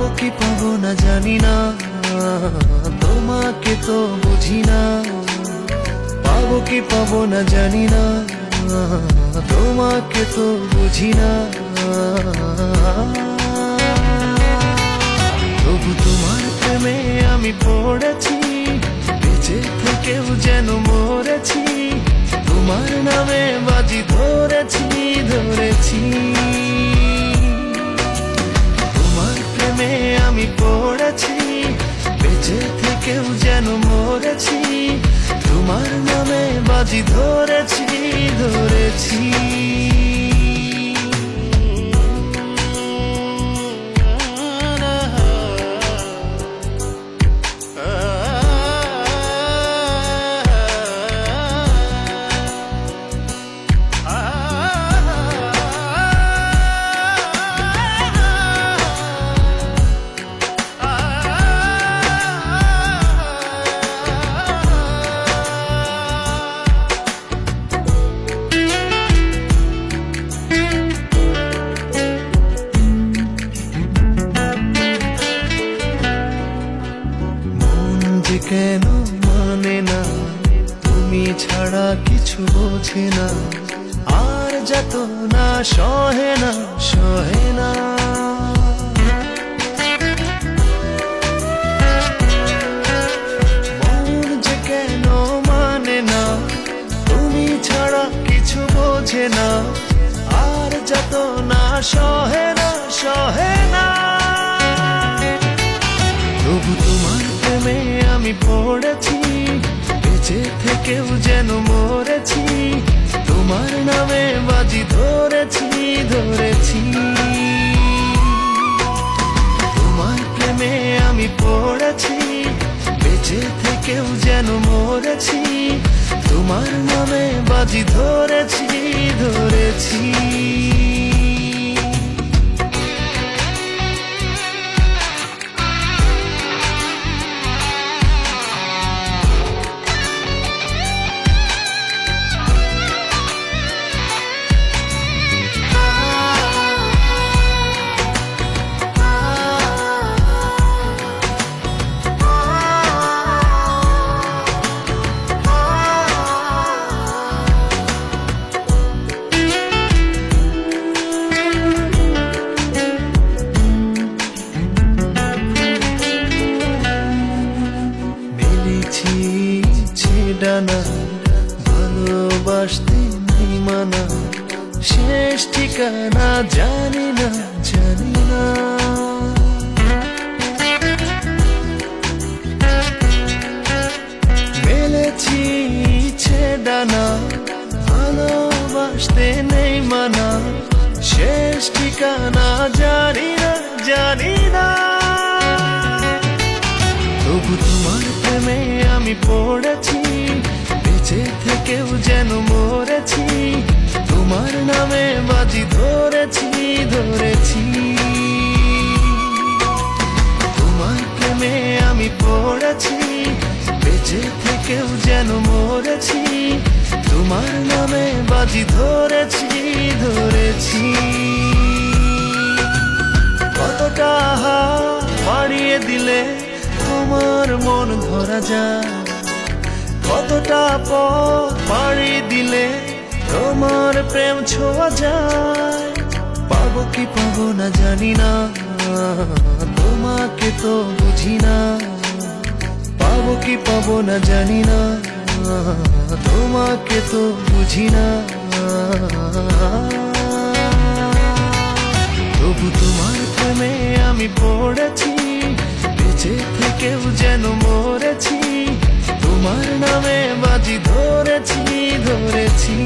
পাবো কি পাবো না জানি না, তোমাকে তো বুঝি না। পাবো কি পাবো না জানি না, তোমাকে তো বুঝি না। তবু তোমার প্রেমে আমি পড়েছি, বেঁচে থেকেও যেন মরেছি। তোমার নামে বাজি ধরেছি ধরেছি। তোমার প্রেমে আমি পড়েছি, বেঁচে থেকেও যেন মরেছি। তোমার নামে বাজি ধরেছি ধরেছি। কেন মানে না, তুমি ছাড়া কিছু বোঝে না। আর যত না সহে না সহে না। মন যে কেন মানে না, তুমি ছাড়া কিছু বোঝে না। আর যত না সহে না সহে না। তবু তোমার প্রেমে আমি পড়েছি, বেঁচে থেকেও যেন মরেছি। তোমার নামে বাজি ধরেছি ধরেছি। তোমার প্রেমে আমি পড়েছি, বেঁচে থেকেও যেন মরেছি। তোমার নামে বাজি ধরেছি ধরেছি। ডানা ভালোবাসতে নেই মানা, শেষ ঠিকানা জানি না জানি না। মেলেছি ইচ্ছে ডানা ভালোবাসতে নেই মানা, শেষ ঠিকানা জানি না জানি না। তবু তোমার প্রেমে আমি পড়েছি, বেঁচে থেকেও যেন মরেছি। তোমার নামে বাজি ধরেছি ধরেছি। তোমার প্রেমে আমি পড়েছি, বেঁচে থেকেও যেন মরেছি। তোমার নামে বাজি ধরেছি ধরেছি। কতটা বাড়িয়ে দিলে তোমার মন ধরা যায়, কতটা পথ পাড়ি দিলে তোমার প্রেম ছোঁয়া যায়। পাবো কি পাবো না জানি না, তোমাকে তো বুঝি না। পাবো কি পাবো না জানি না, তোমাকে তো বুঝি না। তবু তোমার প্রেমে আমি পড়েছি, বেঁচে থেকেও যেন মরেছি। তোমার নামে বাজি ধরেছি ধরেছি।